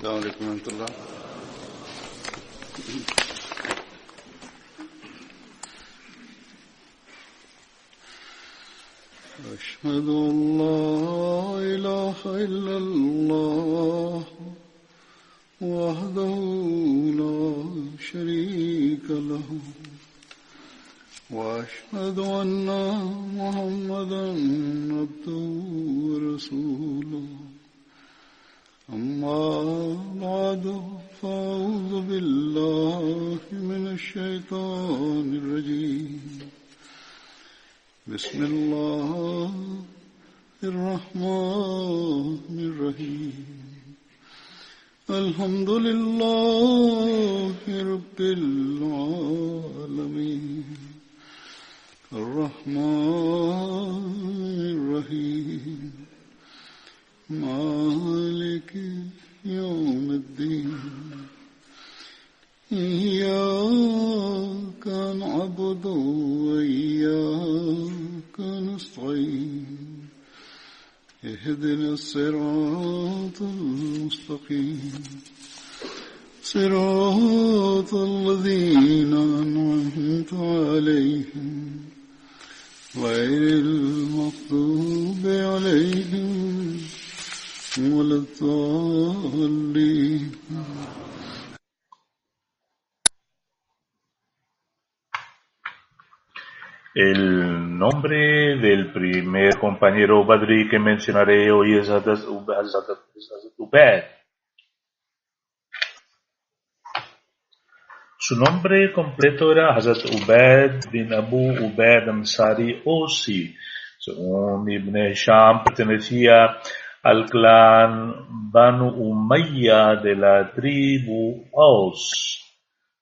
السلام عليكم ورحمة الله. أشهد أن لا إله إلا الله وحده لا شريك له وأشهد أن محمدا عبده ورسوله. أما بعد فأعوذ بالله من الشيطان الرجيم. بسم الله الرحمن الرحيم. الحمد لله رب العالمين الرحمن الرحيم مالك يوم الدين. إياك نعبد وإياك نستعين. اهدنا الصراط المستقيم صراط الذين أنعمت عليهم غير المغضوب عليهم ولا الضالين. El nombre del primer compañero Badri que mencionaré hoy es Hazrat Ubaid. Su nombre completo era Hazrat Ubaid bin Abu Ubaid Ansari Osi. Según Ibn Hisham, pertenecía al clan Banu Umayya de la tribu Aus.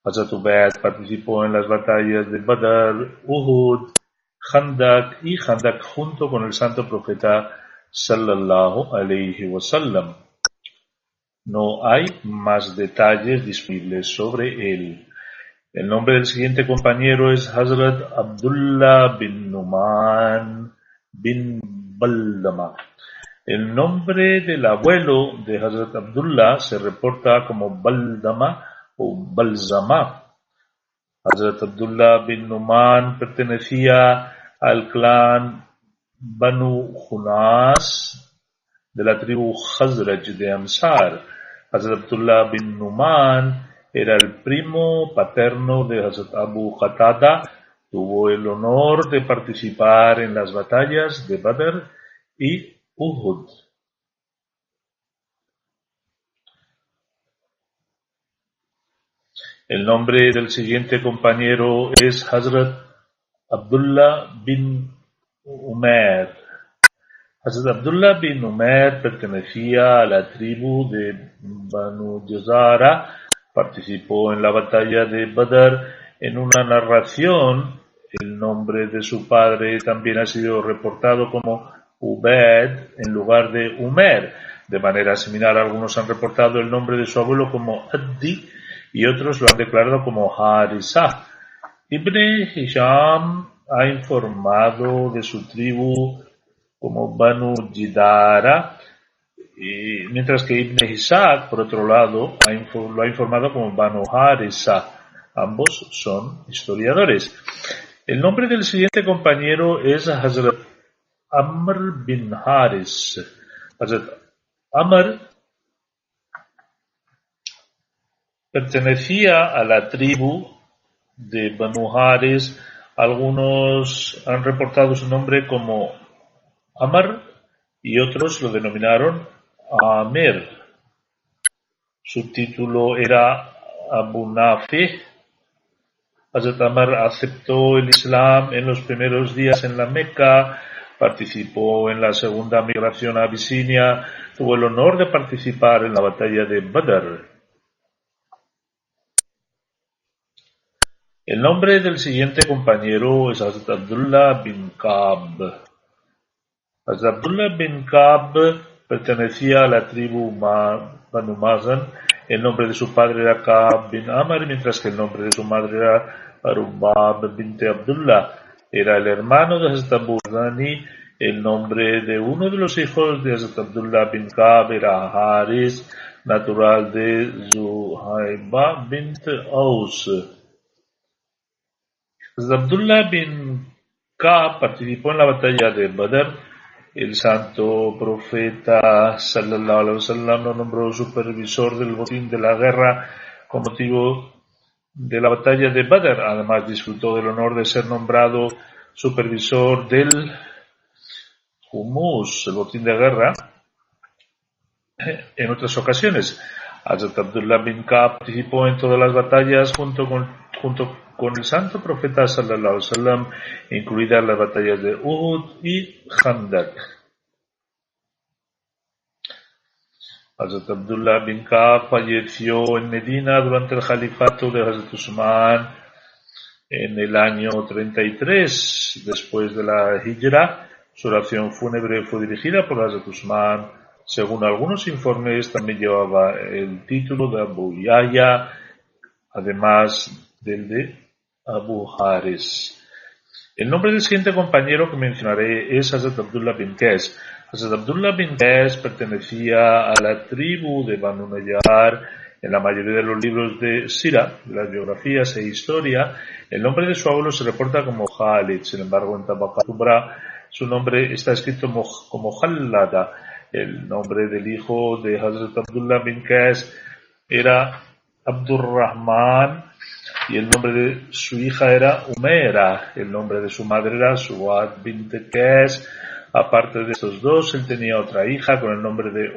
Hazrat Ubaid participó en las batallas de Badr, Uhud, Khandak y Khandak junto con el santo profeta sallallahu alayhi wasallam. No hay más detalles disponibles sobre él. El nombre del siguiente compañero es Hazrat Abdullah bin Numan bin Baldama. El nombre del abuelo de Hazrat Abdullah se reporta como Baldama o Balzama. Hazrat Abdullah bin Numan pertenecía al clan Banu Junas de la tribu Khazraj de Ansar. Hazrat Abdullah bin Numan era el primo paterno de Hazrat Abu Qatada. Tuvo el honor de participar en las batallas de Badr y Uhud. El nombre del siguiente compañero es Hazrat Abdullah bin Umair. Hazrat Abdullah bin Umair pertenecía a la tribu de Banu Jazara. Participó en la batalla de Badr. En una narración, el nombre de su padre también ha sido reportado como Ubaid en lugar de Umair. De manera similar, algunos han reportado el nombre de su abuelo como Addi y otros lo han declarado como Harisa. Ibn Hisham ha informado de su tribu como Banu Jidara, mientras que Ibn Ishaq, por otro lado, lo ha informado como Banu Harisa. Ambos son historiadores. El nombre del siguiente compañero es Hazrat Amr bin Haris. Hazrat Amr pertenecía a la tribu de Banu Haris. Algunos han reportado su nombre como Amr y otros lo denominaron Amir. Su título era Abu Nafi. Hazrat Amr aceptó el Islam en los primeros días en la Meca, participó en la segunda migración a Abisinia, tuvo el honor de participar en la batalla de Badr. El nombre del siguiente compañero es Hazrat Abdullah bin Ka'b. Hazrat Abdullah bin Ka'b pertenecía a la tribu Banu Mazan. El nombre de su padre era Ka'b bin Amr, mientras que el nombre de su madre era Arubab bint Abdullah. Era el hermano de Hazrat Abu Dhani. El nombre de uno de los hijos de Hazrat Abdullah bin Ka'b era Haris. natural de Zuhaiba bint Aus. Abdullah bin Ka'b participó en la batalla de Badr. El santo profeta sallallahu alaihi wasallam lo nombró supervisor del botín de la guerra con motivo de la batalla de Badr. Además disfrutó del honor de ser nombrado supervisor del Humus, el botín de guerra, en otras ocasiones. Hazrat Abdullah bin Ka'b participó en todas las batallas junto con el santo profeta sallallahu alaihi wasallam, incluidas las batallas de Uhud y Khandaq. Hazrat Abdullah bin Ka'b falleció en Medina durante el califato de Hazrat Usman en el año 33 después de la Hijra. Su oración fúnebre fue dirigida por Hazrat Usman. Según algunos informes, también llevaba el título de Abu Yahya, además del de Abu Haris. El nombre del siguiente compañero que mencionaré es Hazrat Abdullah bin Qais. Hazrat Abdullah bin Qais pertenecía a la tribu de Banu Najjar. En la mayoría de los libros de Sira, de las biografías e historia, el nombre de su abuelo se reporta como Khalid. Sin embargo, en Tabaqat Kubra su nombre está escrito como Khallada. El nombre del hijo de Hazrat Abdullah bin Qais era Abdurrahman y el nombre de su hija era Umaira. El nombre de su madre era Suad bint Qais. Aparte de estos dos, él tenía otra hija con el nombre de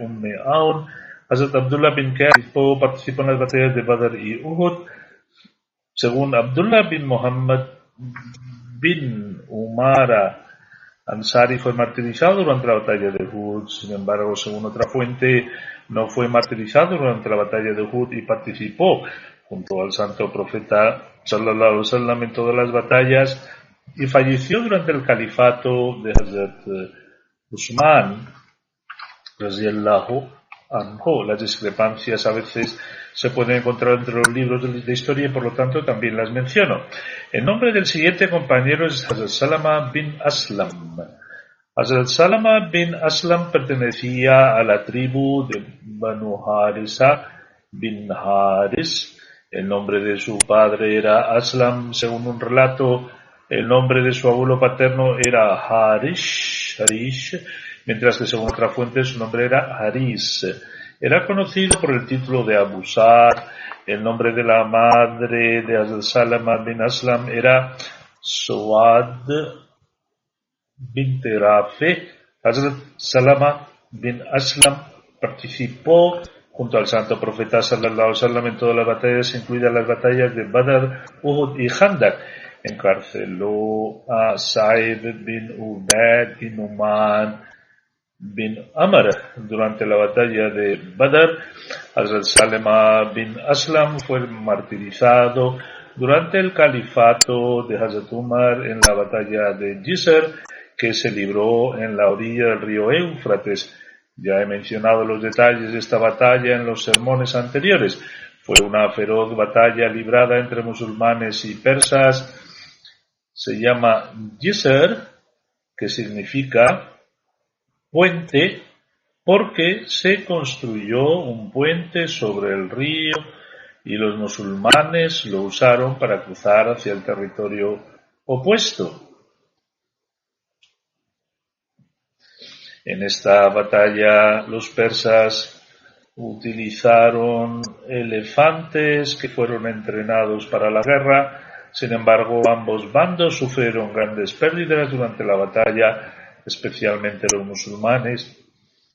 Aun. Hazrat Abdullah bin Qais participó en las batallas de Badr y Uhud. Según Abdullah bin Muhammad bin Umara Ansari, fue martirizado durante la batalla de Uhud. Sin embargo, según otra fuente, no fue martirizado durante la batalla de Uhud y participó junto al santo profeta sallallahu alaihi wasallam en todas las batallas y falleció durante el califato de Hazrat Usman radiyallahu anhu. Las discrepancias a veces se pueden encontrar entre los libros de historia y por lo tanto también las menciono. El nombre del siguiente compañero es Hazrat Salama bin Aslam. Hazrat Salama bin Aslam pertenecía a la tribu de Banu Harisa bin Haris. El nombre de su padre era Aslam. Según un relato, el nombre de su abuelo paterno era Harish, mientras que según otra fuente su nombre era Haris. Era conocido por el título de Abu Sa'd. El nombre de la madre de Hazrat Salama bin Aslam era Suad bint Rafi. Hazrat Salama bin Aslam participó junto al santo profeta sallallahu alaihi wasallam en todas las batallas, incluidas las batallas de Badr, Uhud y Khandaq. Encarceló a Sa'id bin Ubayd y Numan bin Amr durante la batalla de Badr. Hazrat Salama bin Aslam fue martirizado durante el califato de Hazrat Umar en la batalla de Jisr, que se libró en la orilla del río Éufrates. Ya he mencionado los detalles de esta batalla en los sermones anteriores. Fue una feroz batalla librada entre musulmanes y persas. Se llama Jisr, que significa puente, porque se construyó un puente sobre el río y los musulmanes lo usaron para cruzar hacia el territorio opuesto. En esta batalla los persas utilizaron elefantes que fueron entrenados para la guerra. Sin embargo, ambos bandos sufrieron grandes pérdidas durante la batalla, especialmente los musulmanes.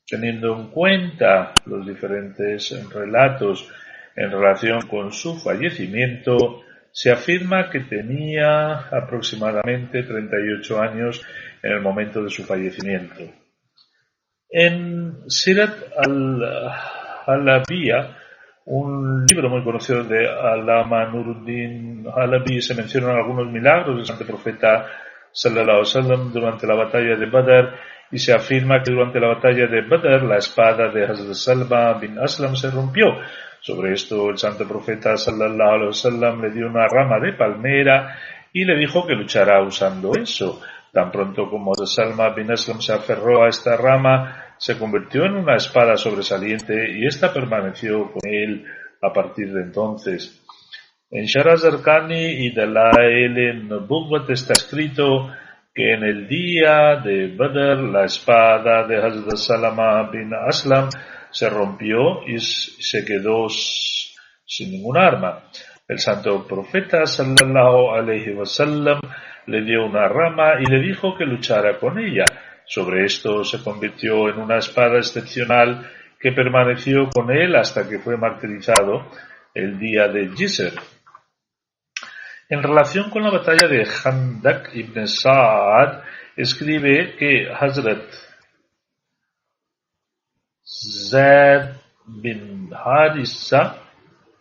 Teniendo en cuenta los diferentes relatos en relación con su fallecimiento, se afirma que tenía aproximadamente 38 años en el momento de su fallecimiento. En Sirat al-Halabiyya, un libro muy conocido de Allama Nuruddin Halabi, se mencionan algunos milagros del santo profeta sallallahu alaihi wasallam durante la batalla de Badr, y se afirma que durante la batalla de Badr la espada de Hazrat Salma bin Aslam se rompió. Sobre esto el santo profeta sallallahu alaihi wasallam le dio una rama de palmera y le dijo que luchará usando eso. Tan pronto como Salma bin Aslam se aferró a esta rama, se convirtió en una espada sobresaliente y ésta permaneció con él a partir de entonces. En Sharh Zarqani y Dalail Nubuwwat está escrito que en el día de Badr la espada de Hazrat Salama bin Aslam se rompió y se quedó sin ningún arma. El santo profeta sallallahu alaihi wasallam le dio una rama y le dijo que luchara con ella. Sobre esto se convirtió en una espada excepcional que permaneció con él hasta que fue martirizado el día de Jisr. En relación con la batalla de Khandaq, Ibn Sa'ad escribe que Hazrat Zaid bin Harisa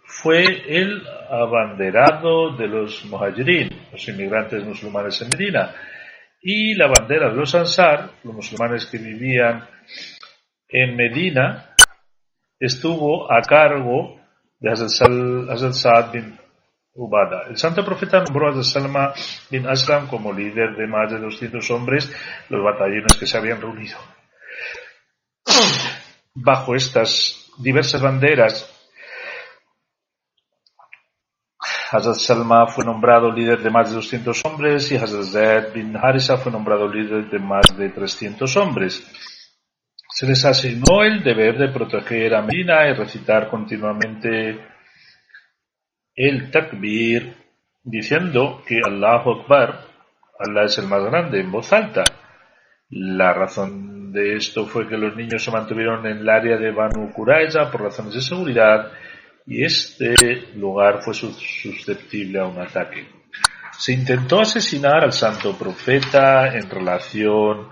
fue el abanderado de los muhajirin, los inmigrantes musulmanes en Medina, y la bandera de los Ansar, los musulmanes que vivían en Medina, estuvo a cargo de Hazrat Sa'ad bin Ubada. El santo profeta nombró a Hazrat Salama bin Aslam como líder de más de 200 hombres, los batallones que se habían reunido. Bajo estas diversas banderas, Hazrat Salma fue nombrado líder de más de 200 hombres y Hazrat Zaid bin Harisa fue nombrado líder de más de 300 hombres. Se les asignó el deber de proteger a Medina y recitar continuamente el takbir, diciendo que Allahu Akbar, Allah es el más grande, en voz alta. La razón de esto fue que los niños se mantuvieron en el área de Banu Qurayza por razones de seguridad y este lugar fue susceptible a un ataque. Se intentó asesinar al santo profeta. En relación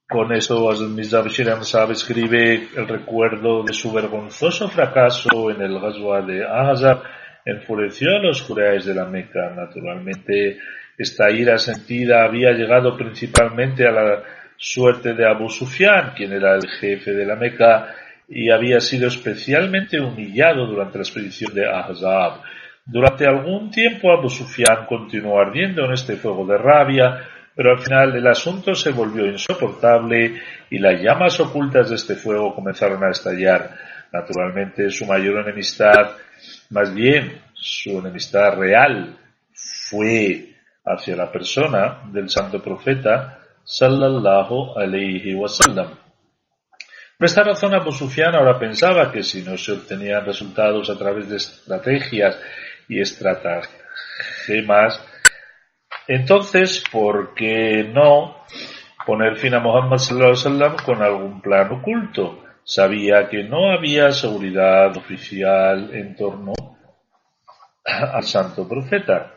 con eso, Hazrat Mirza Bashir Ahmad Sahab escribe el recuerdo de su vergonzoso fracaso en el Ghazwa de Ahzab enfureció a los Quraysh de la Meca. Naturalmente, esta ira sentida había llegado principalmente a la suerte de Abu Sufyan, quien era el jefe de la Meca y había sido especialmente humillado durante la expedición de Ahzab. Durante algún tiempo Abu Sufyan continuó ardiendo en este fuego de rabia, pero al final el asunto se volvió insoportable y las llamas ocultas de este fuego comenzaron a estallar. Naturalmente su mayor enemistad, más bien su enemistad real, fue hacia la persona del santo profeta sallallahu alaihi wasallam. Por esta razón Abu Sufyan ahora pensaba que si no se obtenían resultados a través de estrategias y estratagemas, entonces, ¿por qué no poner fin a Muhammad sallallahu alaihi wasallam con algún plan oculto? Sabía que no había seguridad oficial en torno al santo profeta.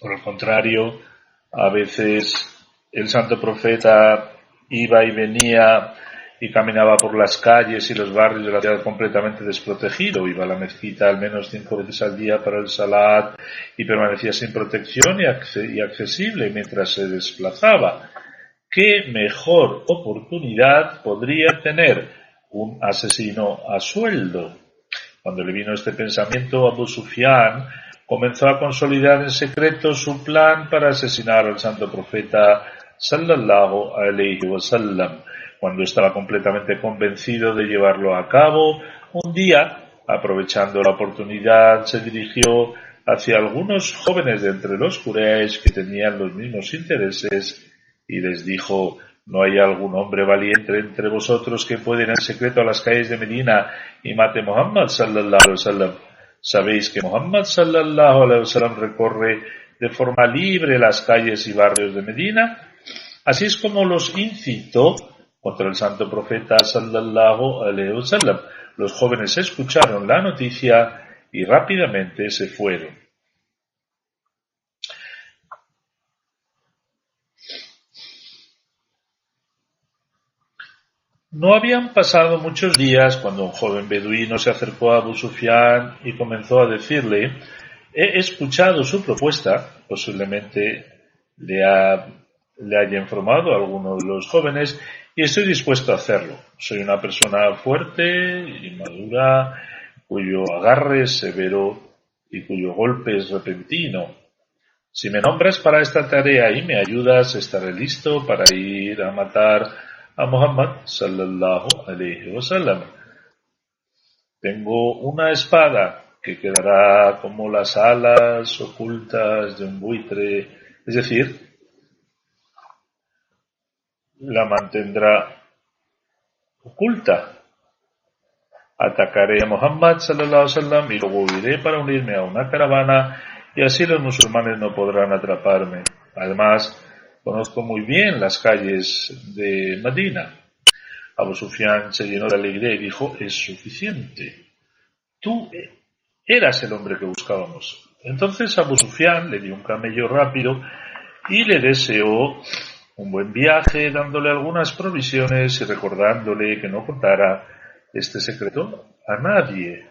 Por el contrario, a veces el santo profeta iba y venía y caminaba por las calles y los barrios de la ciudad completamente desprotegido. Iba a la mezquita al menos 5 veces al día para el salat y permanecía sin protección y accesible mientras se desplazaba. ¿Qué mejor oportunidad podría tener un asesino a sueldo? Cuando le vino este pensamiento, Abu Sufyan comenzó a consolidar en secreto su plan para asesinar al santo profeta sallallahu alaihi wasallam. Cuando estaba completamente convencido de llevarlo a cabo, un día, aprovechando la oportunidad, se dirigió hacia algunos jóvenes de entre los Quraysh que tenían los mismos intereses y les dijo: ¿no hay algún hombre valiente entre vosotros que pueda ir en secreto a las calles de Medina y mate a Muhammad sallallahu alaihi wasallam? Sabéis que Muhammad sallallahu alaihi wasallam recorre de forma libre las calles y barrios de Medina. Así es como los incitó contra el santo profeta sallallahu alaihi wasallam. Los jóvenes escucharon la noticia y rápidamente se fueron. No habían pasado muchos días cuando un joven beduino se acercó a Abu Sufyan y comenzó a decirle: he escuchado su propuesta, posiblemente le haya informado a alguno de los jóvenes y estoy dispuesto a hacerlo. Soy una persona fuerte y madura, cuyo agarre es severo y cuyo golpe es repentino. Si me nombras para esta tarea y me ayudas, estaré listo para ir a matar a Muhammad sallallahu alayhi wasallam. Tengo una espada que quedará como las alas ocultas de un buitre, es decir, la mantendrá oculta. Atacaré a Muhammad sallallahu alaihi wasallam y luego iré para unirme a una caravana y así los musulmanes no podrán atraparme. Además, conozco muy bien las calles de Medina. Abu Sufyan se llenó de alegría y dijo: es suficiente. Tú eras el hombre que buscábamos. Entonces Abu Sufyan le dio un camello rápido y le deseó un buen viaje, dándole algunas provisiones y recordándole que no contara este secreto a nadie.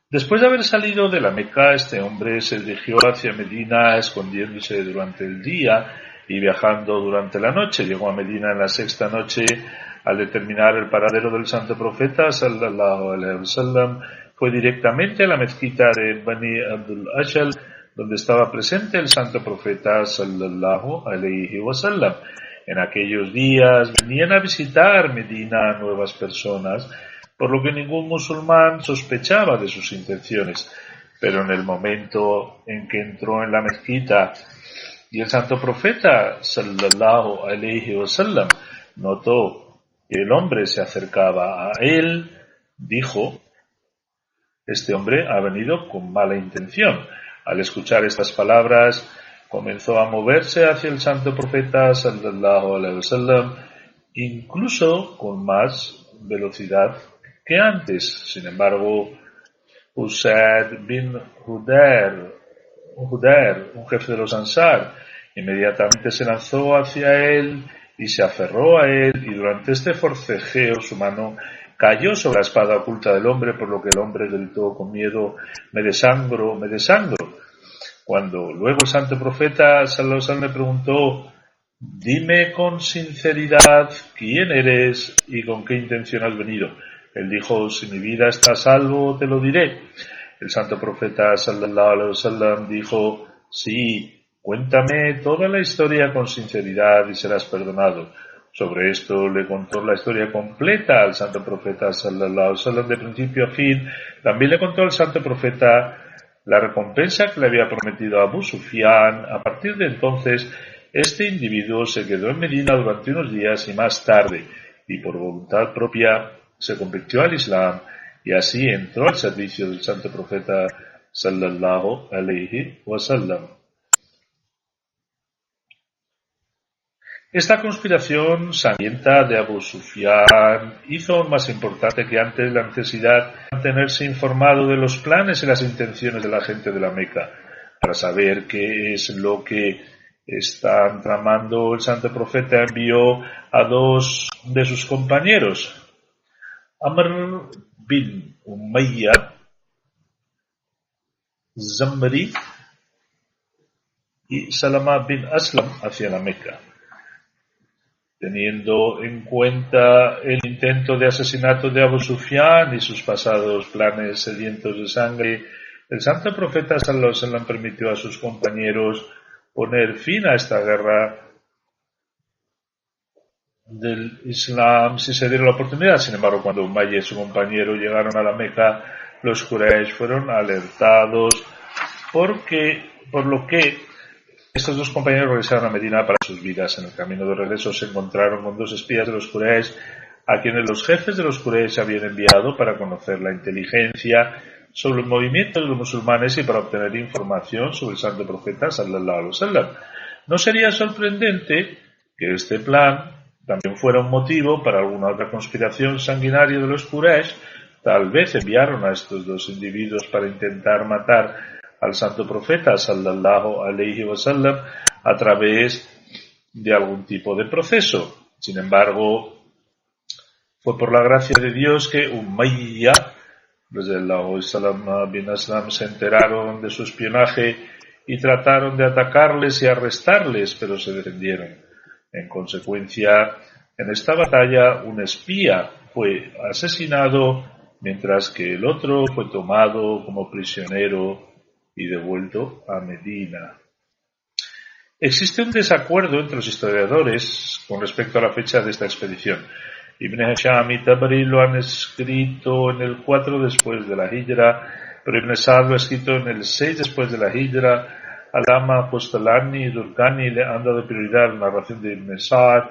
Después de haber salido de la Meca, este hombre se dirigió hacia Medina, escondiéndose durante el día y viajando durante la noche. Llegó a Medina en la sexta noche. Al determinar el paradero del santo profeta sallallahu alaihi wasallam, fue directamente a la mezquita de Bani Abdul Ashal, donde estaba presente el santo profeta sallallahu alaihi wasallam. En aquellos días venían a visitar Medina nuevas personas, por lo que ningún musulmán sospechaba de sus intenciones. Pero en el momento en que entró en la mezquita y el santo profeta sallallahu alaihi wasallam notó que el hombre se acercaba a él, dijo: este hombre ha venido con mala intención. Al escuchar estas palabras, comenzó a moverse hacia el santo profeta sallallahu alaihi wasallam, incluso con más velocidad que antes. Sin embargo, Usaid bin Hudayr, un jefe de los Ansar, inmediatamente se lanzó hacia él y se aferró a él, y durante este forcejeo su mano cayó sobre la espada oculta del hombre, por lo que el hombre gritó con miedo: me desangro, me desangro. Cuando luego el santo profeta sallallahu alaihi wasallam le preguntó: dime con sinceridad quién eres y con qué intención has venido, él dijo: si mi vida está a salvo, te lo diré. El santo profeta sallallahu alaihi wasallam dijo: sí, cuéntame toda la historia con sinceridad y serás perdonado. Sobre esto le contó la historia completa al santo profeta sallallahu alaihi wasallam de principio a fin. También le contó al santo profeta la recompensa que le había prometido a Abu Sufyan. A partir de entonces, este individuo se quedó en Medina durante unos días y más tarde, y por voluntad propia, se convirtió al Islam y así entró al servicio del santo profeta sallallahu alaihi wasallam. Esta conspiración sangrienta de Abu Sufyan hizo aún más importante que antes la necesidad de mantenerse informado de los planes y las intenciones de la gente de la Meca, para saber qué es lo que están tramando. El santo profeta envió a dos de sus compañeros, Amr bin Umayya Zamri y Salama bin Aslam, hacia la Meca. Teniendo en cuenta el intento de asesinato de Abu Sufyan y sus pasados planes sedientos de sangre, el santo profeta sallallahu alaihi wasallam permitió a sus compañeros poner fin a esta guerra del Islam si se diera la oportunidad. Sin embargo, cuando Umayya y su compañero llegaron a la Meca, los Quraysh fueron alertados por lo que estos dos compañeros regresaron a Medina para sus vidas. En el camino de regreso se encontraron con dos espías de los Quraysh, a quienes los jefes de los Quraysh habían enviado para conocer la inteligencia sobre el movimiento de los musulmanes y para obtener información sobre el santo profeta sallallahu alaihi wasallam. No sería sorprendente que este plan también fuera un motivo para alguna otra conspiración sanguinaria de los Quraysh. Tal vez enviaron a estos dos individuos para intentar matar al santo profeta sallallahu alaihi wasallam a través de algún tipo de proceso. Sin embargo, fue por la gracia de Dios que Umayya bin Aslam se enteraron de su espionaje y trataron de atacarles y arrestarles, pero se defendieron. En consecuencia, en esta batalla un espía fue asesinado, mientras que el otro fue tomado como prisionero y devuelto a Medina. Existe un desacuerdo entre los historiadores con respecto a la fecha de esta expedición. Ibn Hisham y Tabari lo han escrito en el 4 después de la Hijra, pero Ibn Sa'd lo ha escrito en el 6 después de la Hijra. Alama Postalani y Durkani le han dado prioridad a la narración de Ibn Sa'd.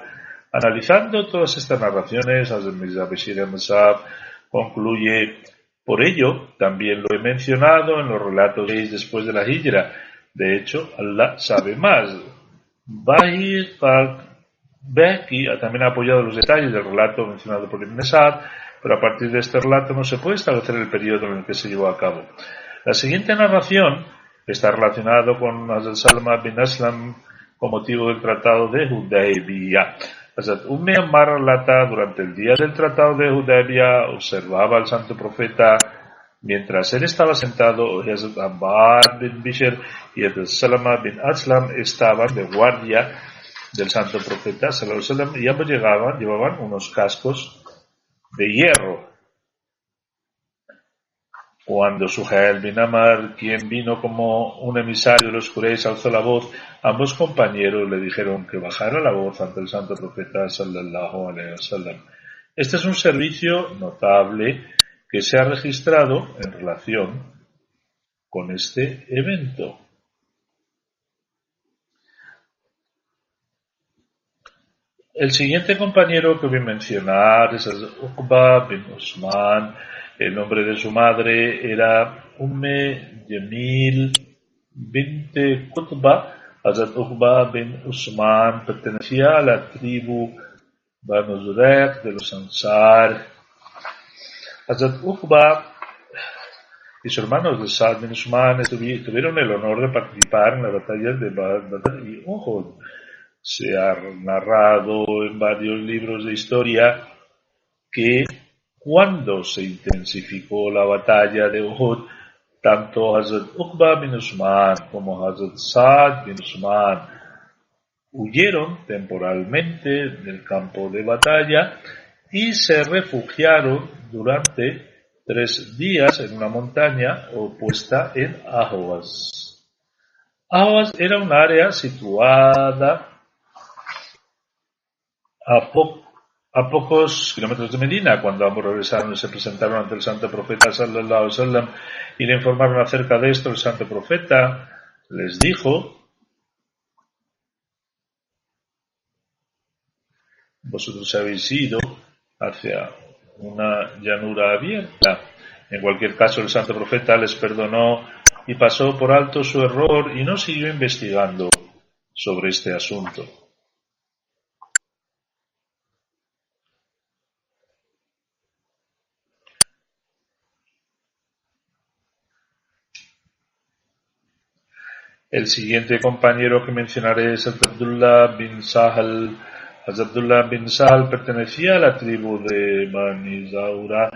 Analizando todas estas narraciones, Hazrat Mirza Bashir Ahmad Sahab concluye: por ello, también lo he mencionado en los relatos de después de la Hijra. De hecho, Allah sabe más. Bahir Behki también ha apoyado los detalles del relato mencionado por Ibn Sa'd, pero a partir de este relato no se puede establecer el periodo en el que se llevó a cabo. La siguiente narración está relacionada con Hazrat Salma bin Aslam con motivo del tratado de Hudaybiyah. Hazrat Ammar relata: durante el día del tratado de Hudaybiyah observaba al santo profeta. Mientras él estaba sentado, Hazrat Ammar bin Bishr y Hazrat Salama bin Aslam estaban de guardia del santo profeta sallallahu alaihi wasallam, y ambos llevaban unos cascos de hierro. Cuando Suhail bin Amr, quien vino como un emisario de los Quraysh, alzó la voz, ambos compañeros le dijeron que bajara la voz ante el santo profeta sallallahu alaihi wasallam. Este es un servicio notable que se ha registrado en relación con este evento. El siguiente compañero que voy a mencionar es Uqba bin Usman. El nombre de su madre era Jamil bint Qutba. Hazrat Uqba bin Usman pertenecía a la tribu Banu Zurayq de los Ansar. Hazrat Uqba y sus hermanos de Sa'd bin Usman tuvieron el honor de participar en las batallas de Badr y Uhud. Se ha narrado en varios libros de historia que cuando se intensificó la batalla de Uhud, tanto Hazrat Uqba bin Usman como Hazrat Sa'd bin Usman huyeron temporalmente del campo de batalla y se refugiaron durante 3 días en una montaña opuesta en Ahwaz. Ahwaz era un área situada a pocos kilómetros de Medina. Cuando ambos regresaron y se presentaron ante el santo profeta sallallahu alaihi wasallam y le informaron acerca de esto, el santo profeta les dijo: vosotros habéis ido hacia una llanura abierta. En cualquier caso, el santo profeta les perdonó y pasó por alto su error y no siguió investigando sobre este asunto. El siguiente compañero que mencionaré es Abdullah bin Sahal. Abdullah bin Sahal pertenecía a la tribu de Bani Zaura,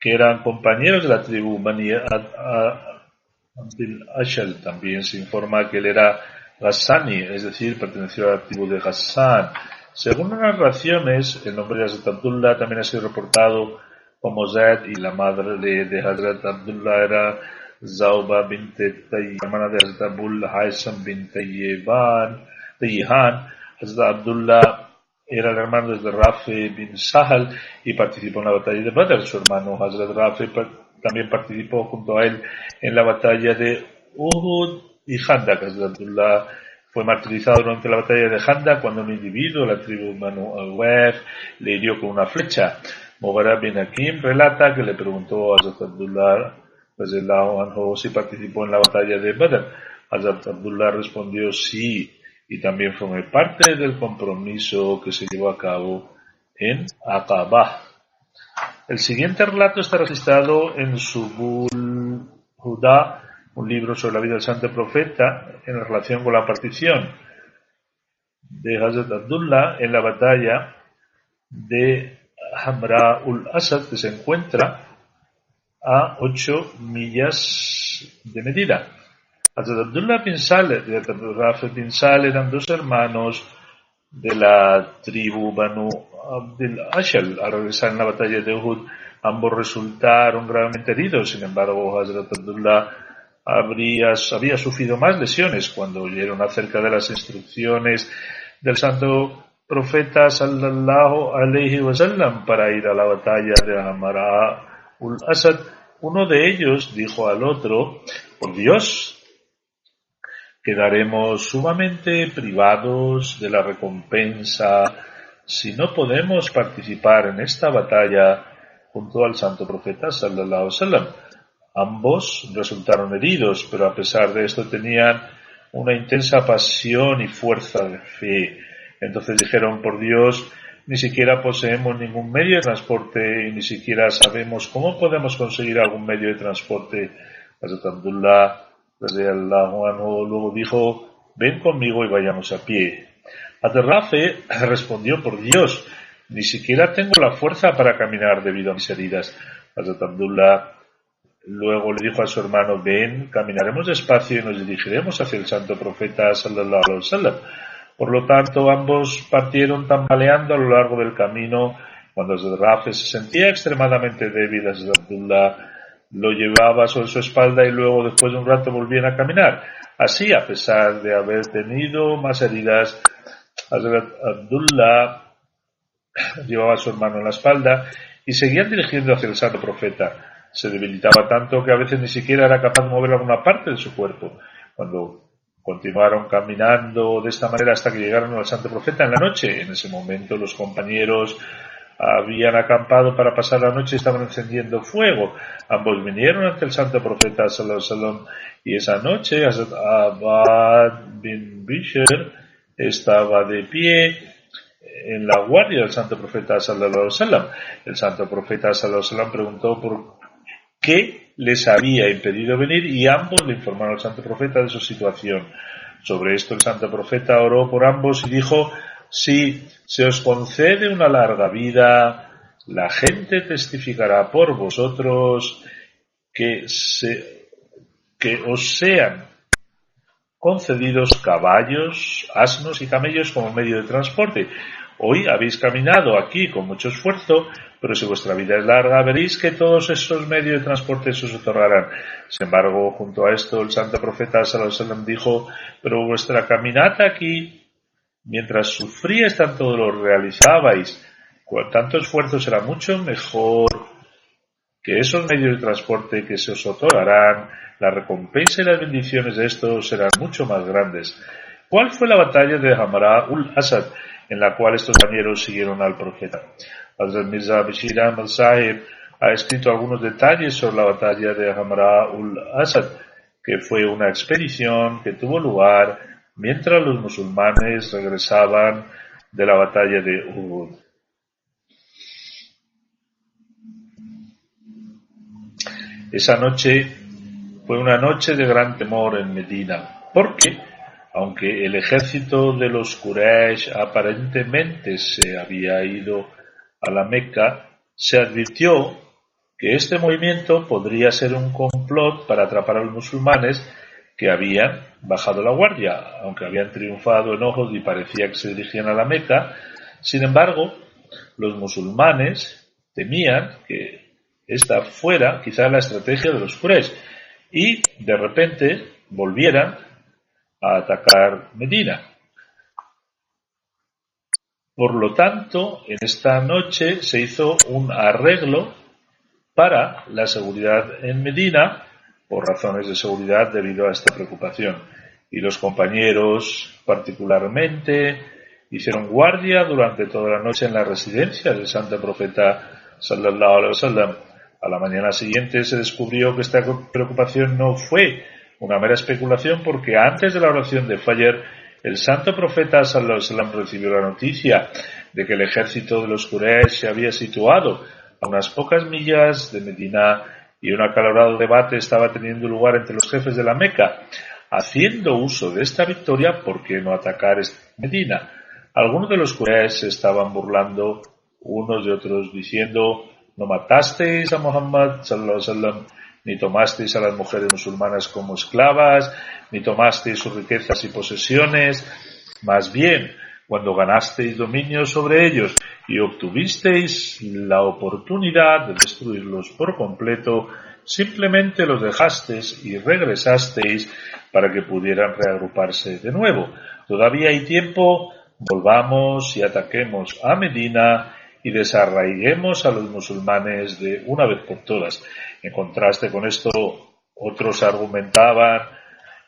que eran compañeros de la tribu Bani Abdil Ashal. También se informa que él era Ghassani, es decir, perteneció a la tribu de Ghassan. Según las narraciones, el nombre de Hazrat Abdullah también ha sido reportado como Zaid, y la madre de Hazrat Abdullah era Zawba bint Tayyib, hermana de Hazrat Abul Haysam bin Tayyihan. Hazrat Abdullah era el hermano de Rafi bin Sahal y participó en la batalla de Badr. Su hermano Hazrat Rafi también participó junto a él en la batalla de Uhud y Khandak. Hazrat Abdullah fue martirizado durante la batalla de Khandak cuando un individuo de la tribu Banu Awaf le hirió con una flecha. Mubarak bin Hakim relata que le preguntó a Hazrat Abdullah si participó en la batalla de Badr. Hazrat Abdullah respondió sí, y también formé parte del compromiso que se llevó a cabo en Aqaba. El siguiente relato está registrado en Subul Huda, un libro sobre la vida del santo profeta, en relación con la partición de Hazrat Abdullah en la batalla de Hamra ul Asad, que se encuentra a 8 millas de Medina. Hazrat Abdullah bin Saleh y Hazrat Rafi bin Saleh eran 2 hermanos de la tribu Banu Abdil Ashal. Al regresar en la batalla de Uhud, ambos resultaron gravemente heridos. Sin embargo, Hazrat Abdullah había sufrido más lesiones cuando oyeron acerca de las instrucciones del santo profeta sallallahu alaihi wasallam para ir a la batalla de Hamra ul-Asad. Uno de ellos dijo al otro: por Dios, quedaremos sumamente privados de la recompensa si no podemos participar en esta batalla junto al santo profeta sallallahu alaihi wasallam. Ambos resultaron heridos, pero a pesar de esto tenían una intensa pasión y fuerza de fe. Entonces dijeron: por Dios, ni siquiera poseemos ningún medio de transporte y ni siquiera sabemos cómo podemos conseguir algún medio de transporte. Hazrat Abdullah radiyallahu anhu luego dijo: ven conmigo y vayamos a pie. Hazrat Rafi respondió: por Dios, ni siquiera tengo la fuerza para caminar debido a mis heridas. Hazrat Abdullah luego le dijo a su hermano: ven, caminaremos despacio y nos dirigiremos hacia el santo profeta sallallahu alaihi wasallam. Por lo tanto, ambos partieron tambaleando a lo largo del camino. Cuando Hazrat Rafi se sentía extremadamente débil, Hazrat Abdullah lo llevaba sobre su espalda y luego, después de un rato, volvían a caminar. Así, a pesar de haber tenido más heridas, Hazrat Abdullah llevaba a su hermano en la espalda y seguían dirigiendo hacia el santo profeta. Se debilitaba tanto que a veces ni siquiera era capaz de mover alguna parte de su cuerpo. Cuando continuaron caminando de esta manera hasta que llegaron al santo profeta en la noche, en ese momento los compañeros habían acampado para pasar la noche y estaban encendiendo fuego. Ambos vinieron ante el santo profeta sallallahu alaihi wasallam y esa noche Hazrat Abad bin Bishr estaba de pie en la guardia del santo profeta sallallahu alaihi wasallam. El santo profeta sallallahu alaihi wasallam preguntó por qué les había impedido venir y ambos le informaron al santo profeta de su situación. Sobre esto el santo profeta oró por ambos y dijo: si se os concede una larga vida, la gente testificará por vosotros que os sean concedidos caballos, asnos y camellos como medio de transporte. Hoy habéis caminado aquí con mucho esfuerzo, pero si vuestra vida es larga, veréis que todos esos medios de transporte se os otorgarán. Sin embargo, junto a esto, el santo profeta sallallahu alaihi wasallam dijo: pero vuestra caminata aquí, mientras sufríais tanto dolor, realizabais tanto esfuerzo, será mucho mejor que esos medios de transporte que se os otorgarán. La recompensa y las bendiciones de estos serán mucho más grandes. ¿Cuál fue la batalla de Hamra ul-Asad en la cual estos compañeros siguieron al profeta? Hazrat Mirza Bashir Ahmad Sahib ha escrito algunos detalles sobre la batalla de Hamra ul-Asad, que fue una expedición que tuvo lugar mientras los musulmanes regresaban de la batalla de Uhud. Esa noche fue una noche de gran temor en Medina, porque aunque el ejército de los Quraysh aparentemente se había ido a la Meca, se advirtió que este movimiento podría ser un complot para atrapar a los musulmanes que habían bajado la guardia, aunque habían triunfado en Uhud y parecía que se dirigían a la Meca. Sin embargo, los musulmanes temían que esta fuera quizá la estrategia de los Quraysh y de repente volvieran a atacar Medina. Por lo tanto, en esta noche se hizo un arreglo para la seguridad en Medina, por razones de seguridad debido a esta preocupación. Y los compañeros particularmente hicieron guardia durante toda la noche en la residencia del santo profeta sallallahu alaihi wasallam. A la mañana siguiente se descubrió que esta preocupación no fue una mera especulación, porque antes de la oración de Fajr, el santo profeta sallallahu alaihi wasallam recibió la noticia de que el ejército de los Quraysh se había situado a unas pocas millas de Medina y un acalorado debate estaba teniendo lugar entre los jefes de la Meca. Haciendo uso de esta victoria, ¿por qué no atacar Medina? Algunos de los Quraysh se estaban burlando unos de otros diciendo: no matasteis a Muhammad sallallahu alaihi wasallam, ni tomasteis a las mujeres musulmanas como esclavas, ni tomasteis sus riquezas y posesiones. Más bien, cuando ganasteis dominio sobre ellos y obtuvisteis la oportunidad de destruirlos por completo, simplemente los dejasteis y regresasteis para que pudieran reagruparse de nuevo. Todavía hay tiempo, volvamos y ataquemos a Medina y desarraiguemos a los musulmanes de una vez por todas. En contraste con esto, otros argumentaban: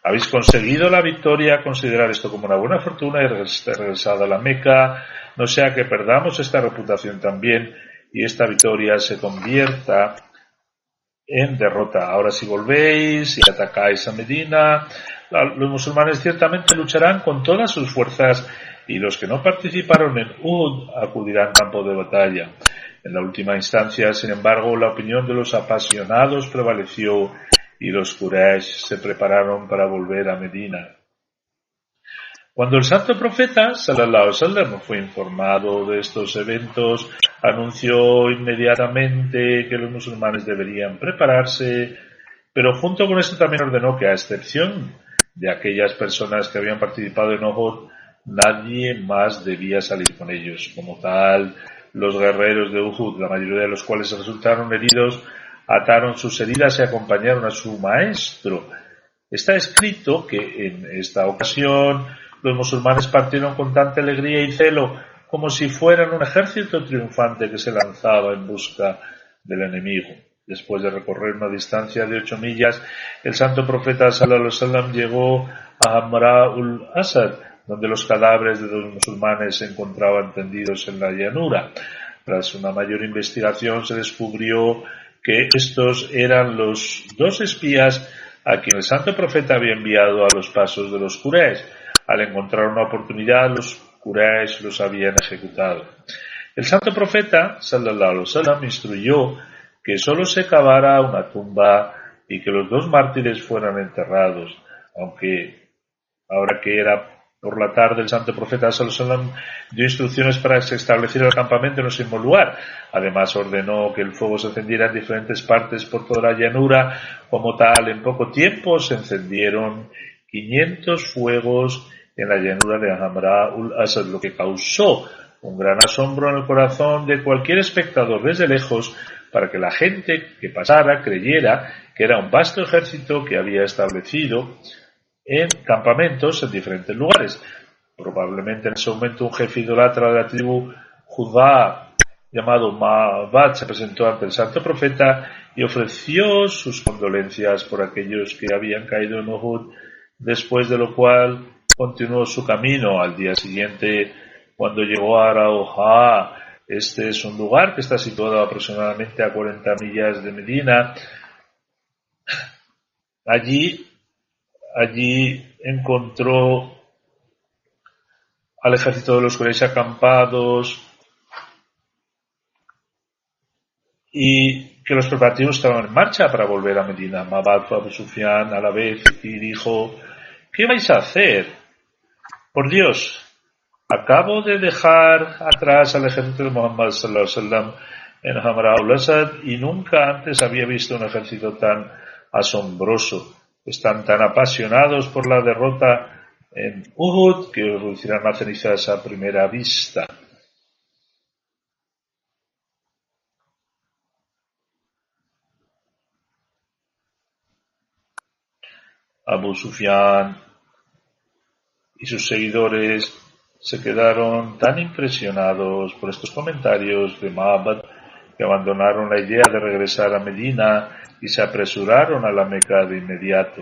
habéis conseguido la victoria, considerad esto como una buena fortuna y regresad a la Meca, no sea que perdamos esta reputación también y esta victoria se convierta en derrota. Ahora si volvéis y atacáis a Medina, los musulmanes ciertamente lucharán con todas sus fuerzas y los que no participaron en Uhud acudirán al campo de batalla. En la última instancia, sin embargo, la opinión de los apasionados prevaleció y los Quraysh se prepararon para volver a Medina. Cuando el santo profeta sallallahu alaihi wasallam fue informado de estos eventos, anunció inmediatamente que los musulmanes deberían prepararse, pero junto con esto también ordenó que, a excepción de aquellas personas que habían participado en Uhud, nadie más debía salir con ellos. Como tal, los guerreros de Uhud, la mayoría de los cuales resultaron heridos, ataron sus heridas y acompañaron a su maestro. Está escrito que en esta ocasión los musulmanes partieron con tanta alegría y celo como si fueran un ejército triunfante que se lanzaba en busca del enemigo. Después de recorrer una distancia de 8 millas, el santo profeta sallallahu alaihi wasallam llegó a Hamra-ul Asad, donde los cadáveres de los musulmanes se encontraban tendidos en la llanura. Tras una mayor investigación se descubrió que estos eran los 2 espías a quien el santo profeta había enviado a los pasos de los Quraysh. Al encontrar una oportunidad, los Quraysh los habían ejecutado. El santo profeta sallallahu alaihi wasallam instruyó que solo se cavara una tumba y que los 2 mártires fueran enterrados, aunque ahora que era por la tarde, el santo profeta sallallahu alaihi wasallam dio instrucciones para que se estableciera el campamento en el mismo lugar. Además ordenó que el fuego se encendiera en diferentes partes por toda la llanura. Como tal, en poco tiempo se encendieron 500 fuegos en la llanura de Hamra-ul Asad, lo que causó un gran asombro en el corazón de cualquier espectador desde lejos, para que la gente que pasara creyera que era un vasto ejército que había establecido en campamentos en diferentes lugares. Probablemente en ese momento un jefe idólatra de la tribu Judá llamado Ma'bad se presentó ante el santo profeta y ofreció sus condolencias por aquellos que habían caído en Uhud, después de lo cual continuó su camino. Al día siguiente, cuando llegó a Rauha, este es un lugar que está situado aproximadamente a 40 millas de Medina. Allí encontró al ejército de los Quraysh acampados y que los preparativos estaban en marcha para volver a Medina. Ma'bad fue a Abu Sufyan a la vez y dijo: ¿qué vais a hacer? Por Dios, acabo de dejar atrás al ejército de Muhammad sallallahu alaihi wasallam en Hamra-ul Asad y nunca antes había visto un ejército tan asombroso. Están tan apasionados por la derrota en Uhud que reducirán a cenizas a primera vista. Abu Sufyan y sus seguidores se quedaron tan impresionados por estos comentarios de Ma'bad que abandonaron la idea de regresar a Medina y se apresuraron a la Meca de inmediato.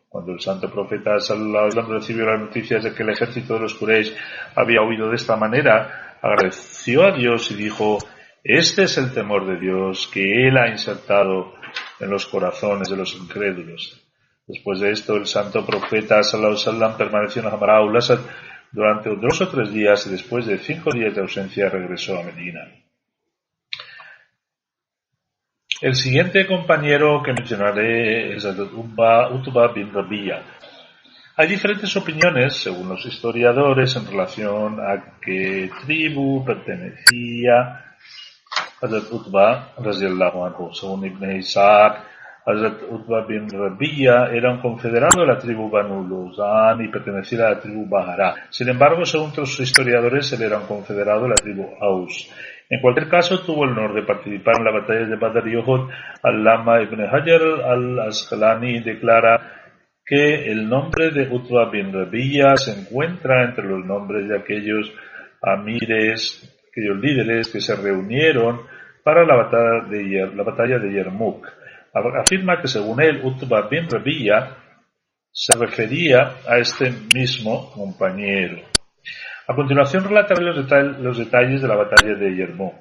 Cuando el santo profeta sallallahu alaihi wasallam recibió las noticias de que el ejército de los Quraysh había huido de esta manera, agradeció a Dios y dijo: este es el temor de Dios que Él ha insertado en los corazones de los incrédulos. Después de esto, el santo profeta sallallahu alaihi wasallam permaneció en Hamra-ul Asad durante 2 o 3 días y después de 5 días de ausencia regresó a Medina. El siguiente compañero que mencionaré es Utba bin Rabi'a. Hay diferentes opiniones, según los historiadores, en relación a qué tribu pertenecía Hazrat Utba radiyallahu anhu. Según Ibn Ishaq, Hazrat Utba bin Rabi'a era un confederado de la tribu Banu Luzan y pertenecía a la tribu Bahara. Sin embargo, según otros historiadores, él era un confederado de la tribu Aus. En cualquier caso, tuvo el honor de participar en la batalla de Badr y Uhud. Al-Lama ibn Hajar al-Asqalani declara que el nombre de Utba bin Rabi'a se encuentra entre los nombres de aquellos amires, aquellos líderes que se reunieron para la batalla de Yarmouk. Afirma que según él, Utba bin Rabi'a se refería a este mismo compañero. A continuación relataré los detalles de la batalla de Yarmouk.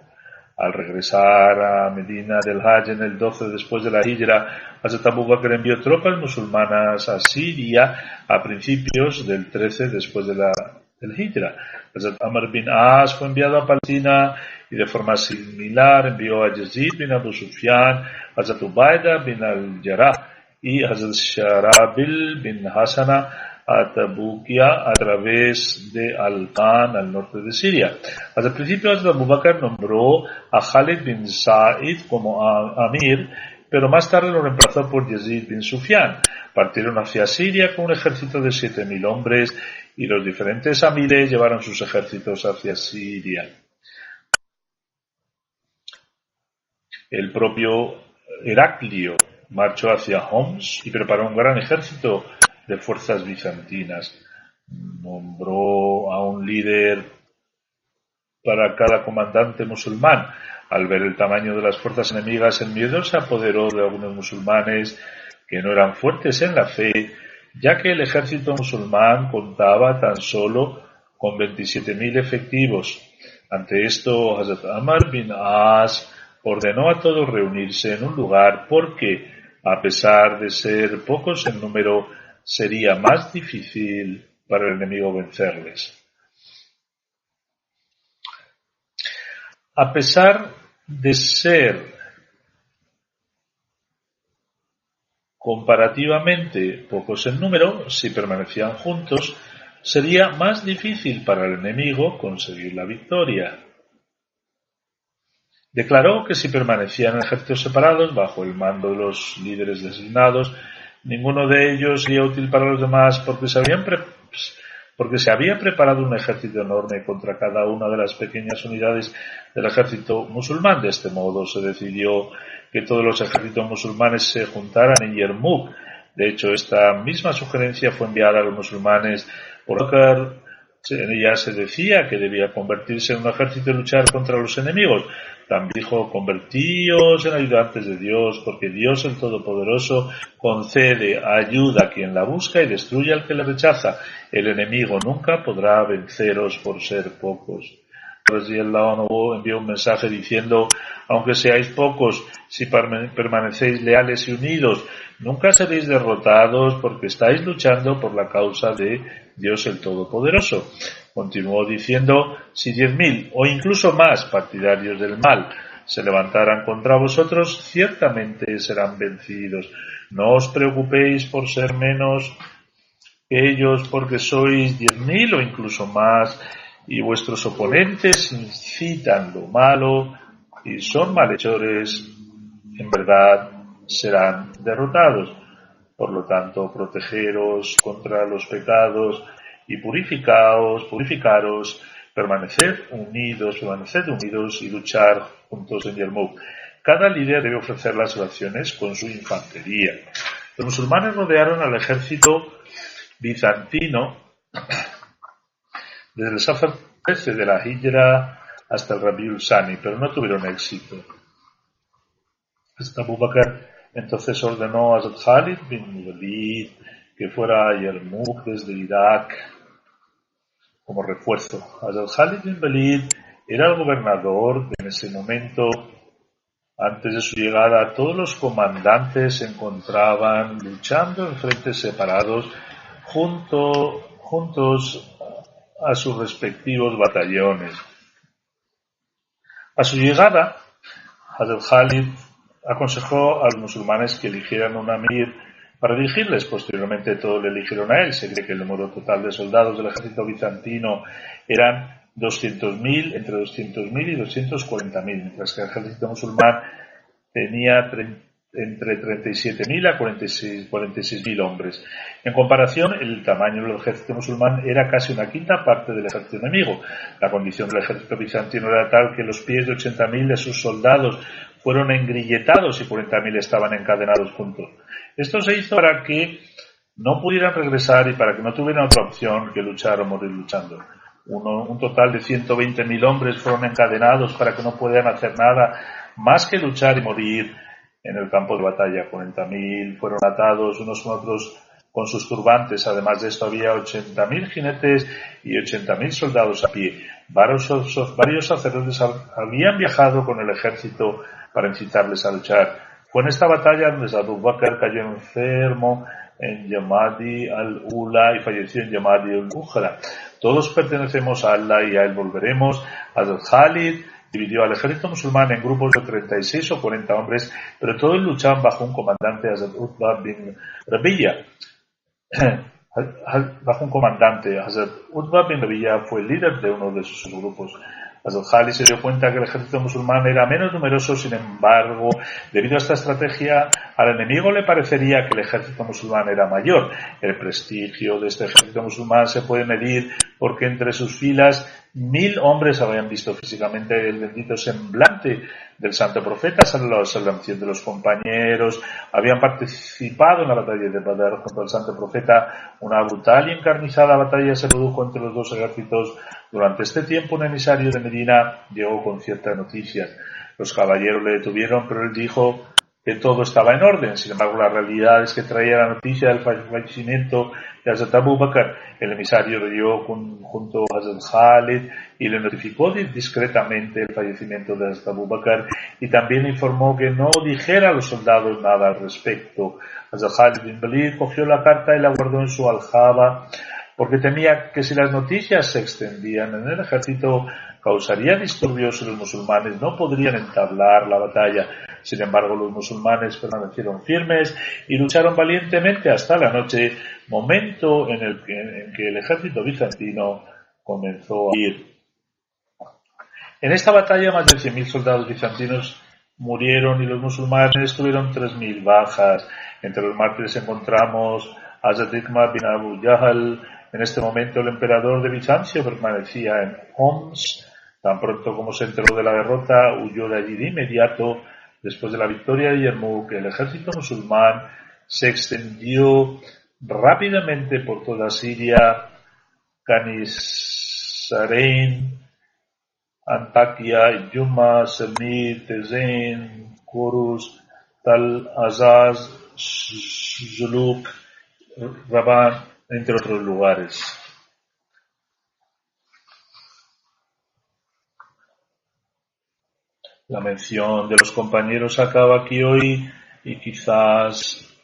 Al regresar a Medina del Hajj en el 12 después de la Hijra, Hazrat Abu Bakr envió tropas musulmanas a Siria a principios del 13 después de la Hijra. Hazrat Amr bin As fue enviado a Palestina y de forma similar envió a Yazid bin Abu Sufyan, Hazrat Ubaida bin al-Jarrah y Hazrat Sharabil bin Hassana a Tabukia a través de Al-Qan al norte de Siria. Al principio Abu Bakr nombró a Khalid bin Sa'id como amir, pero más tarde lo reemplazó por Yazid bin Sufyan. Partieron hacia Siria con un ejército de 7.000 hombres y los diferentes amires llevaron sus ejércitos hacia Siria. El propio Heraclio marchó hacia Homs y preparó un gran ejército de fuerzas bizantinas. Nombró a un líder para cada comandante musulmán. Al ver el tamaño de las fuerzas enemigas, el miedo se apoderó de algunos musulmanes que no eran fuertes en la fe, ya que el ejército musulmán contaba tan solo con 27.000 efectivos. Ante esto, Hazrat Amr bin As ordenó a todos reunirse en un lugar porque, a pesar de ser pocos en número, sería más difícil para el enemigo vencerles. A pesar de ser comparativamente pocos en número, si permanecían juntos, sería más difícil para el enemigo conseguir la victoria. Declaró que si permanecían en ejércitos separados, bajo el mando de los líderes designados, ninguno de ellos sería útil para los demás porque se había preparado un ejército enorme contra cada una de las pequeñas unidades del ejército musulmán. De este modo se decidió que todos los ejércitos musulmanes se juntaran en Yarmouk. De hecho, esta misma sugerencia fue enviada a los musulmanes por Bakr. En ella se decía que debía convertirse en un ejército y luchar contra los enemigos. También dijo: convertíos en ayudantes de Dios, porque Dios el Todopoderoso concede ayuda a quien la busca y destruye al que la rechaza. El enemigo nunca podrá venceros por ser pocos. Radhiyallahu envió un mensaje diciendo: aunque seáis pocos, si permanecéis leales y unidos, nunca seréis derrotados porque estáis luchando por la causa de Dios el Todopoderoso. Continuó diciendo: si 10.000 o incluso más partidarios del mal se levantaran contra vosotros, ciertamente serán vencidos. No os preocupéis por ser menos que ellos, porque sois 10.000 o incluso más, y vuestros oponentes incitan lo malo y son malhechores, en verdad serán derrotados. Por lo tanto, protegeros contra los pecados y purificaros, permaneced unidos y luchar juntos en Yarmouk. Cada líder debe ofrecer las oraciones con su infantería. Los musulmanes rodearon al ejército bizantino desde el Safar 13 de la Hijra hasta el Rabiul Sani, pero no tuvieron éxito. Abu Bakr entonces ordenó a Hazrat Khalid bin Walid que fuera a Yarmouk desde Irak como refuerzo. Hazrat Khalid bin Walid era el gobernador en ese momento. Antes de su llegada, todos los comandantes se encontraban luchando en frentes separados juntos a sus respectivos batallones. A su llegada, Hazrat Khalid aconsejó a los musulmanes que eligieran un amir para dirigirles. Posteriormente todos le eligieron a él. Se cree que el número total de soldados del ejército bizantino eran 200.000, entre 200.000 y 240.000, mientras que el ejército musulmán tenía entre 37.000 a 46.000 hombres. En comparación, el tamaño del ejército musulmán era casi una quinta parte del ejército enemigo. La condición del ejército bizantino era tal que los pies de 80.000 de sus soldados fueron engrilletados y 40.000 estaban encadenados juntos. Esto se hizo para que no pudieran regresar y para que no tuvieran otra opción que luchar o morir luchando. Un total de 120.000 hombres fueron encadenados para que no pudieran hacer nada más que luchar y morir en el campo de batalla. 40.000 fueron atados unos con otros con sus turbantes. Además de esto había 80.000 jinetes y 80.000 soldados a pie. Varios sacerdotes habían viajado con el ejército para incitarles a luchar. Fue en esta batalla donde Abu Bakr cayó enfermo en Yamadi al-Ula y falleció en Yamadi al-Ukhra. Todos pertenecemos a Allah y a él volveremos. Hazrat Khalid dividió al ejército musulmán en grupos de 36 o 40 hombres, pero todos luchaban bajo un comandante, Hazrat Utbah bin Rabi'a. Hazrat Utbah bin Rabi'a fue el líder de uno de sus grupos. Hazrat Khalid se dio cuenta que el ejército musulmán era menos numeroso, sin embargo, debido a esta estrategia, al enemigo le parecería que el ejército musulmán era mayor. El prestigio de este ejército musulmán se puede medir porque entre sus filas 1.000 hombres habían visto físicamente el bendito semblante del santo profeta sallallahu alaihi wasallam. 100 de los compañeros habían participado en la batalla de Badr junto al santo profeta. Una brutal y encarnizada batalla se produjo entre los dos ejércitos. Durante este tiempo un emisario de Medina llegó con ciertas noticias. Los caballeros le detuvieron, pero él dijo que todo estaba en orden. Sin embargo, la realidad es que traía la noticia del fallecimiento de Hazrat Abu Bakr. El emisario lo llevó junto a Hazrat Khalid y le notificó discretamente el fallecimiento de Hazrat Abu Bakr y también informó que no dijera a los soldados nada al respecto. Hazrat Khalid bin Walid cogió la carta y la guardó en su aljaba porque temía que si las noticias se extendían en el ejército causaría disturbios y los musulmanes no podrían entablar la batalla. Sin embargo, los musulmanes permanecieron firmes y lucharon valientemente hasta la noche, momento en que el ejército bizantino comenzó a huir. En esta batalla más de 100.000 soldados bizantinos murieron y los musulmanes tuvieron 3.000 bajas. Entre los mártires encontramos a Hazrat Ikrimah bin Abu Jahl. En este momento el emperador de Bizancio permanecía en Homs. Tan pronto como se enteró de la derrota, huyó de allí de inmediato. Después de la victoria de Yarmouk, el ejército musulmán se extendió rápidamente por toda Siria, Canisarein, Antakia, Yuma, Semir, Tezein, Kurus, Tal Azaz, Zuluk, Raban, entre otros lugares. La mención de los compañeros acaba aquí hoy y quizás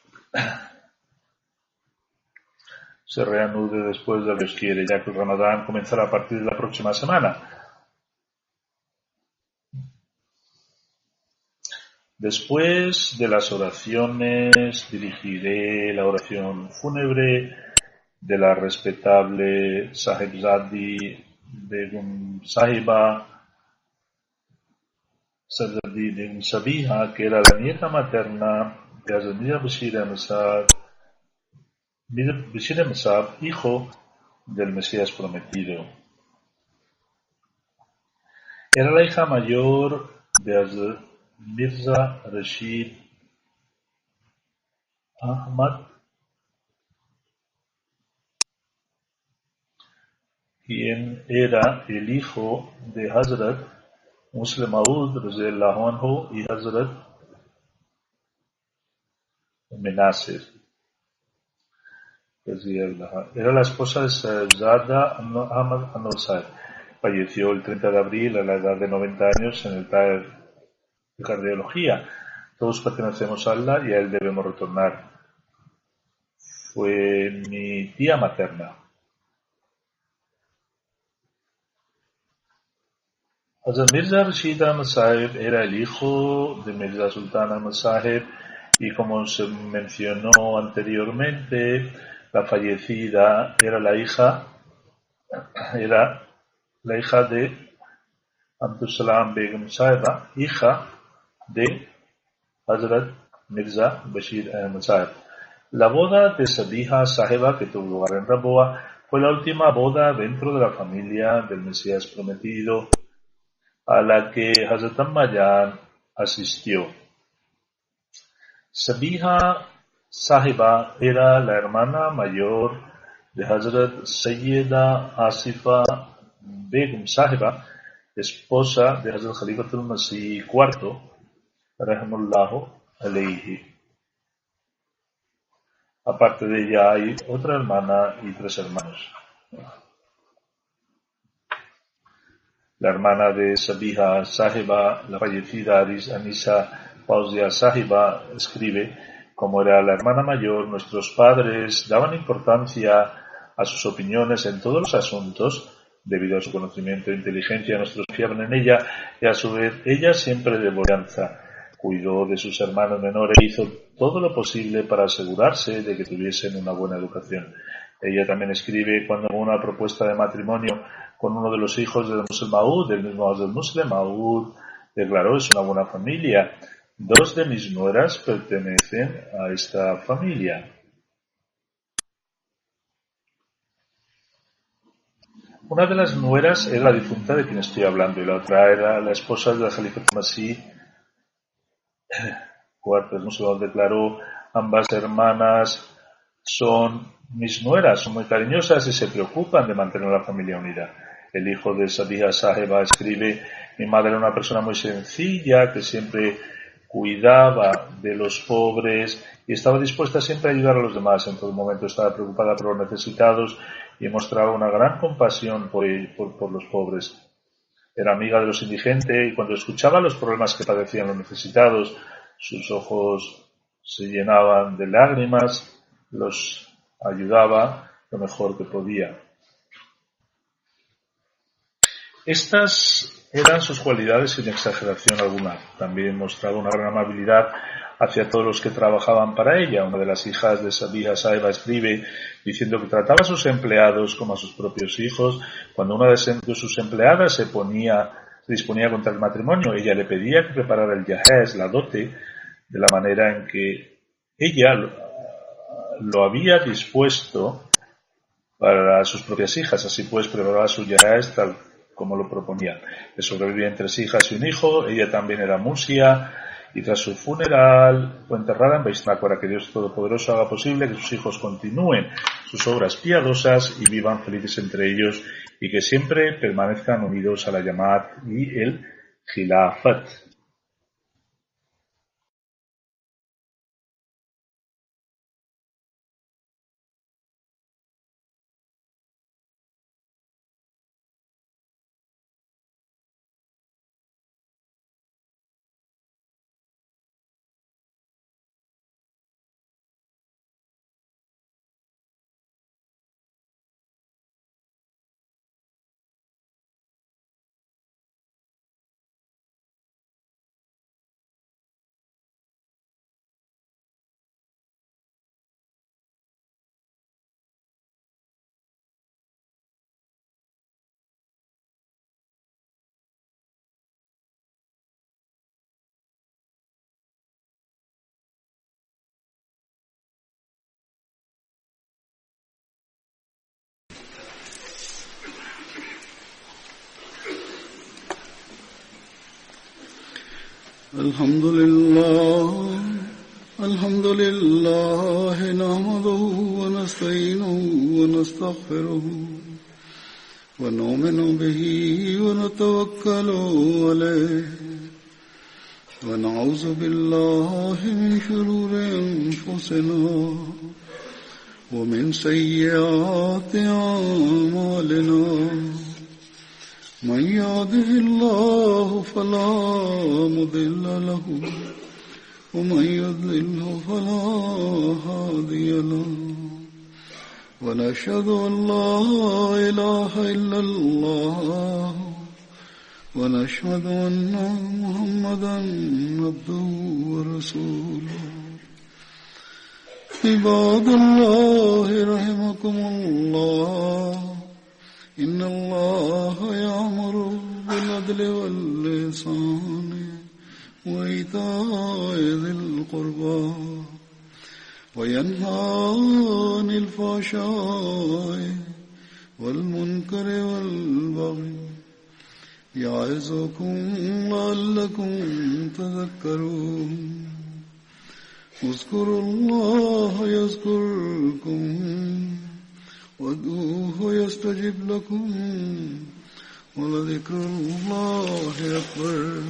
se reanude después de lo que Dios quiere, ya que el Ramadán comenzará a partir de la próxima semana. Después de las oraciones dirigiré la oración fúnebre de la respetable Sahibzadi Begum Sahiba Sadadi Begum Sabiha, que era la nieta materna de Hazrat Mirza Bashir Ahmad, hijo del Mesías prometido. Era la hija mayor de Hazrat Mirza Rashid Ahmad, quien era el hijo de Hazrat Musleh Maud radhiyallahu anhu y Hazrat Menasir. Era la esposa de Sayyidada Ahmad Anwar. Falleció el 30 de abril a la edad de 90 años en el TAR de cardiología. Todos pertenecemos a Allah y a él debemos retornar. Fue mi tía materna. Hazrat Mirza Rashid Ahmad Sahib era el hijo de Mirza Sultan Ahmad Sahib y, como se mencionó anteriormente, la fallecida era la hija de Abdus Salam Begum Sahiba, hija de Hazrat Mirza Bashir Ahmed Sahib. La boda de Sabiha Sahiba, que tuvo lugar en Raboa, fue la última boda dentro de la familia del Mesías prometido a la que Hazrat Ammajan asistió. Sabiha Sahiba era la hermana mayor de Hazrat Sayyida Asifa Begum Sahiba, esposa de Hazrat Khalifatul Masih IV, rahimahullahu alayhi. Aparte de ella hay otra hermana y 3 hermanos. La hermana de Sabiha Sahiba, la fallecida Anisa Fauzia Sahiba, escribe: como era la hermana mayor, nuestros padres daban importancia a sus opiniones en todos los asuntos, debido a su conocimiento e inteligencia. Nuestros confiaban en ella y a su vez ella siempre de bonanza. Cuidó de sus hermanos menores e hizo todo lo posible para asegurarse de que tuviesen una buena educación. Ella también escribe: cuando hubo una propuesta de matrimonio con uno de los hijos de Muslim Maud, el mismo Muslim Maud declaró: es una buena familia. 2 de mis nueras pertenecen a esta familia. Una de las nueras era la difunta de quien estoy hablando y la otra era la esposa del Jalifa Masih IV. El musulmán declaró: ambas hermanas son mis nueras, son muy cariñosas y se preocupan de mantener la familia unida. El hijo de Sabiha Sahiba escribe: mi madre era una persona muy sencilla que siempre cuidaba de los pobres y estaba dispuesta siempre a ayudar a los demás. En todo momento estaba preocupada por los necesitados y mostraba una gran compasión por los pobres. Era amiga de los indigentes y cuando escuchaba los problemas que padecían los necesitados, sus ojos se llenaban de lágrimas, los ayudaba lo mejor que podía. Estas eran sus cualidades sin exageración alguna. También mostraba una gran amabilidad hacia todos los que trabajaban para ella. Una de las hijas de Sabiha Sahiba escribe diciendo que trataba a sus empleados como a sus propios hijos. Cuando una de sus empleadas se disponía contra el matrimonio, ella le pedía que preparara el yahez, la dote, de la manera en que ella lo había dispuesto para sus propias hijas. Así pues, preparaba su yahez tal como lo proponía. Le sobrevivían 3 hijas y un hijo. Ella también era musia y tras su funeral fue enterrada en Vaishnava, para que Dios Todopoderoso haga posible que sus hijos continúen sus obras piadosas y vivan felices entre ellos y que siempre permanezcan unidos a la Jamaat y el Khilafat. الحمد لله نحمده ونستعينه ونستغفره ونؤمن به ونتوكل عليه ونعوذ بالله من شرور أنفسنا ومن سيئات أعمالنا من يهده الله فلا مضل له ومن يضلل فلا هادي له ونشهد أن لا إله إلا الله ونشهد أن محمدا عبده ورسوله عباد الله رحمكم الله إن الله يأمر بالعدل والإحسان وإيتاء ذي القربى وينهى عن الفحشاء والمنكر والبغي يعظكم لعلكم تذكرون اذكروا الله يذكركم وادعوه يستجب لكم ولذكر الله أكبر.